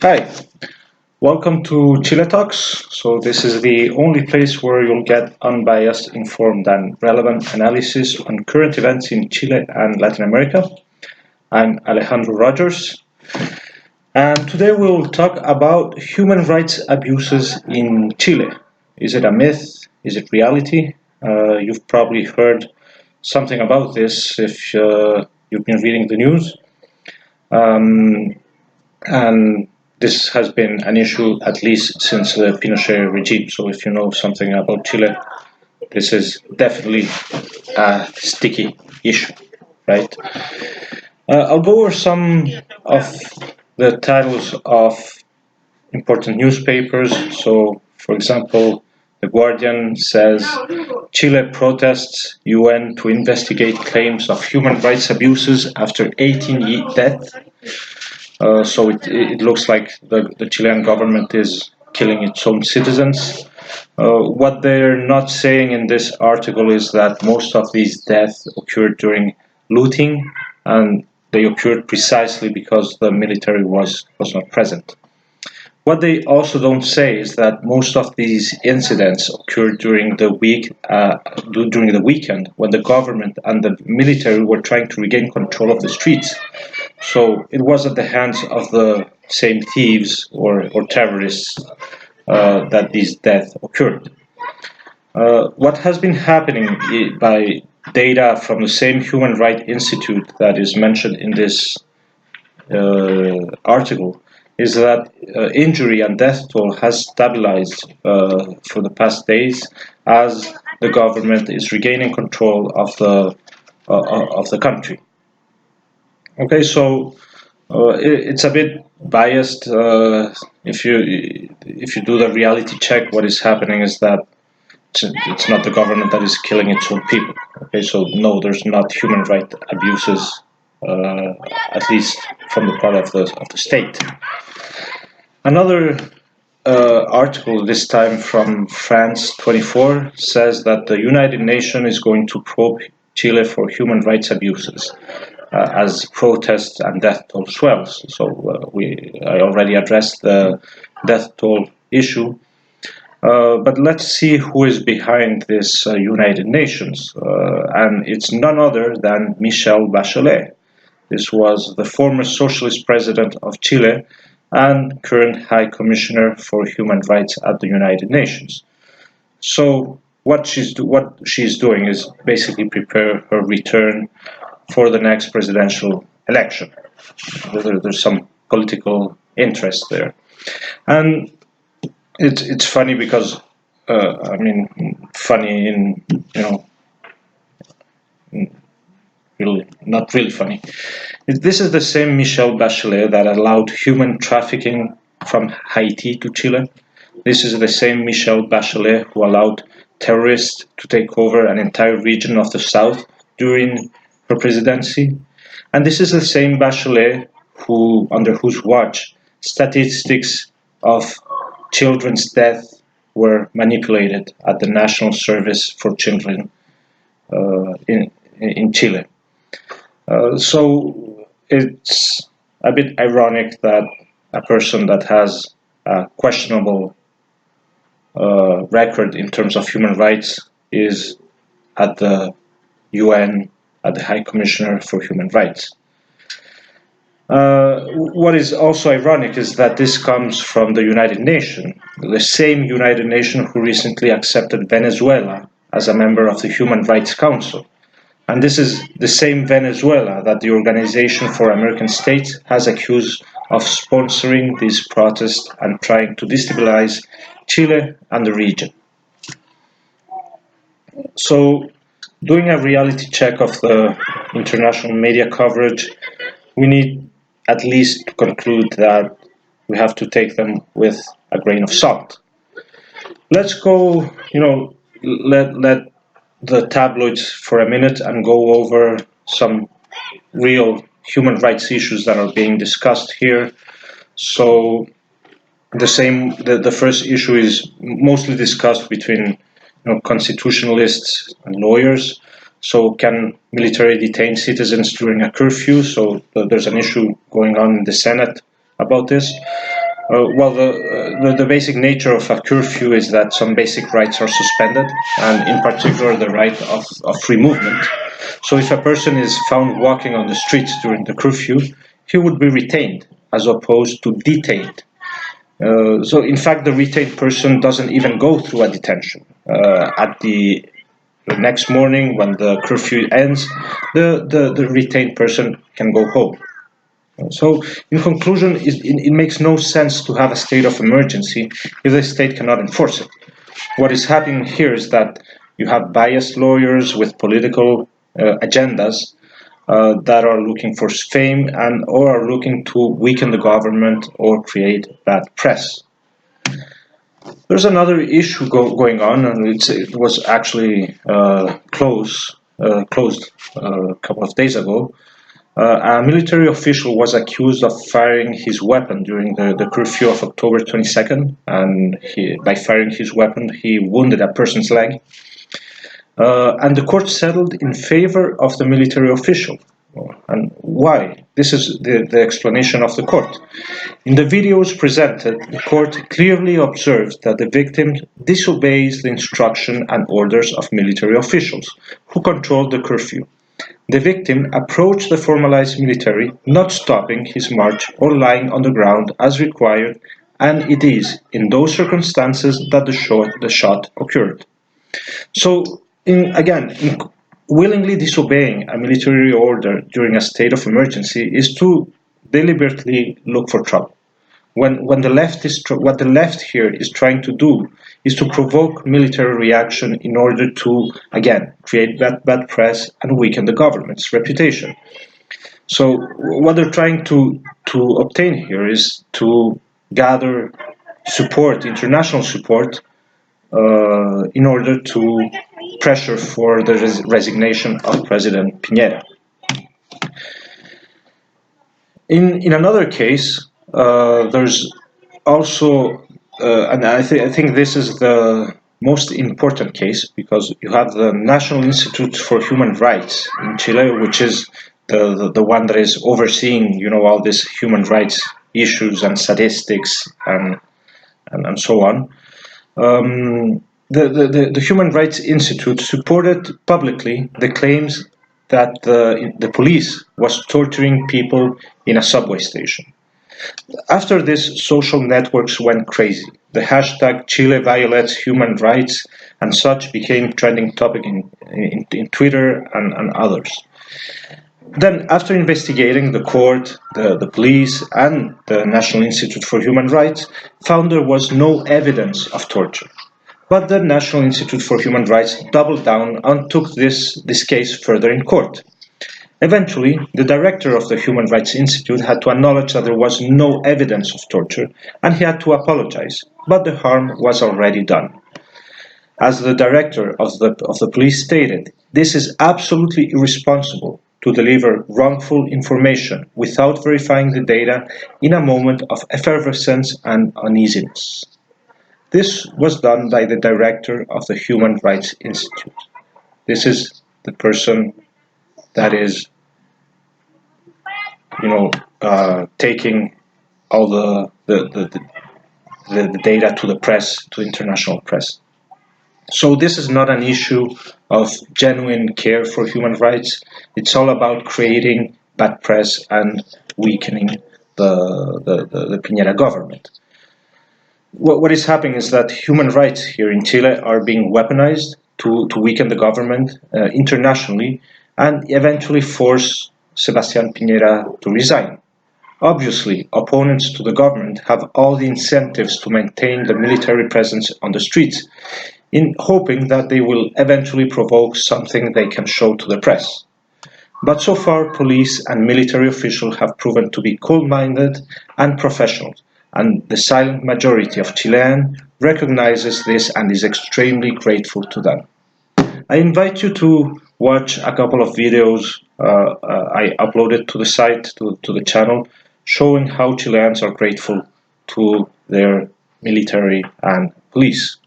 Hi, welcome to Chile Talks. So this is the only place where you'll get unbiased, informed, and relevant analysis on current events in Chile and Latin America. I'm Alejandro Rogers, and today we'll talk about human rights abuses in Chile. Is it a myth? Is it reality? You've probably heard something about this if you've been reading the news. Um, and this has been an issue at least since the Pinochet regime. So if you know something about Chile, this is definitely a sticky issue, right? I'll go over some of the titles of important newspapers. So, for example, The Guardian says Chile protests UN to investigate claims of human rights abuses after 18 deaths. So it looks like the Chilean government is killing its own citizens. What they're not saying in this article is that most of these deaths occurred during looting, and they occurred precisely because the military was not present. What they also don't say is that most of these incidents occurred during the weekend when the government and the military were trying to regain control of the streets. So it was at the hands of the same thieves or terrorists that these deaths occurred. What has been happening by data from the same Human Rights Institute that is mentioned in this article is that injury and death toll has stabilized for the past days as the government is regaining control of the country. Okay, so it's a bit biased. If you do the reality check, what is happening is that it's not the government that is killing its own people. Okay, so no, there's not human rights abuses, uh, at least from the part of the state. Another article, this time from France 24, says that the United Nations is going to probe Chile for human rights abuses as protests and death toll swells. So I already addressed the death toll issue, but let's see who is behind this United Nations, and it's none other than Michelle Bachelet. This was the former socialist president of Chile and current High Commissioner for Human Rights at the United Nations. So what she's doing is basically prepare her return for the next presidential election. There's some political interest there, and it's funny because I mean funny in really not really funny. This is the same Michelle Bachelet that allowed human trafficking from Haiti to Chile. This is the same Michelle Bachelet who allowed terrorists to take over an entire region of the south during her presidency. And this is the same Bachelet under whose watch statistics of children's death were manipulated at the National Service for Children in Chile. So it's a bit ironic that a person that has a questionable record in terms of human rights is at the UN, at the High Commissioner for Human Rights. What is also ironic is that this comes from the United Nations, the same United Nations who recently accepted Venezuela as a member of the Human Rights Council. And this is the same Venezuela that the Organization for American States has accused of sponsoring these protests and trying to destabilize Chile and the region. So, doing a reality check of the international media coverage, we need at least to conclude that we have to take them with a grain of salt. Let's go, let the tabloids for a minute and go over some real human rights issues that are being discussed here. So the first issue is mostly discussed between constitutionalists and lawyers. So can military detain citizens during a curfew? So there's an issue going on in the Senate about this. The basic nature of a curfew is that some basic rights are suspended, and in particular the right of free movement. So if a person is found walking on the streets during the curfew, he would be retained as opposed to detained. So in fact, the retained person doesn't even go through a detention. At the next morning, when the curfew ends, the retained person can go home. So, in conclusion, it makes no sense to have a state of emergency if the state cannot enforce it. What is happening here is that you have biased lawyers with political agendas that are looking for fame and or are looking to weaken the government or create bad press. There's another issue going on, and it was actually closed a couple of days ago. A military official was accused of firing his weapon during the curfew of October 22nd, and by firing his weapon, he wounded a person's leg. And the court settled in favor of the military official. And why? This is the explanation of the court. In the videos presented, the court clearly observed that the victim disobeys the instruction and orders of military officials who controlled the curfew. The victim approached the formalized military, not stopping his march or lying on the ground as required, and it is in those circumstances that the shot occurred. So, again, willingly disobeying a military order during a state of emergency is to deliberately look for trouble. When the left is what the left here is trying to do is to provoke military reaction in order to, again, create bad press and weaken the government's reputation. So what they're trying to obtain here is to gather support, international support, in order to pressure for the resignation of President Piñera. In another case, there's also, and I think this is the most important case because you have the National Institute for Human Rights in Chile, which is the one that is overseeing, all these human rights issues and statistics and so on. The Human Rights Institute supported publicly the claims that the police was torturing people in a subway station. After this, social networks went crazy. The hashtag Chile violates human rights and such became trending topic in Twitter and others. Then, after investigating, the court, the police, and the National Institute for Human Rights found there was no evidence of torture. But the National Institute for Human Rights doubled down and took this case further in court. Eventually, the director of the Human Rights Institute had to acknowledge that there was no evidence of torture, and he had to apologize, but the harm was already done. As the director of the police stated, this is absolutely irresponsible to deliver wrongful information without verifying the data in a moment of effervescence and uneasiness. This was done by the director of the Human Rights Institute. This is the person that is taking all the data to the press, to international press. So this is not an issue of genuine care for human rights. It's all about creating bad press and weakening the Piñera government. What is happening is that human rights here in Chile are being weaponized to weaken the government internationally and eventually force Sebastián Piñera to resign. Obviously, opponents to the government have all the incentives to maintain the military presence on the streets, in hoping that they will eventually provoke something they can show to the press. But so far, police and military officials have proven to be cool-minded and professional, and the silent majority of Chileans recognizes this and is extremely grateful to them. I invite you to watch a couple of videos I uploaded to the site, to the channel, showing how Chileans are grateful to their military and police.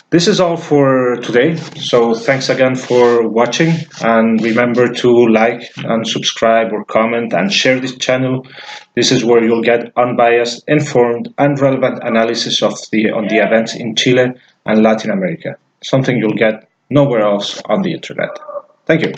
This is all for today. So thanks again for watching, and remember to like and subscribe or comment and share this channel. This is where you'll get unbiased, informed, and relevant analysis of the events in Chile and Latin America. Something you'll get nowhere else on the internet. Thank you.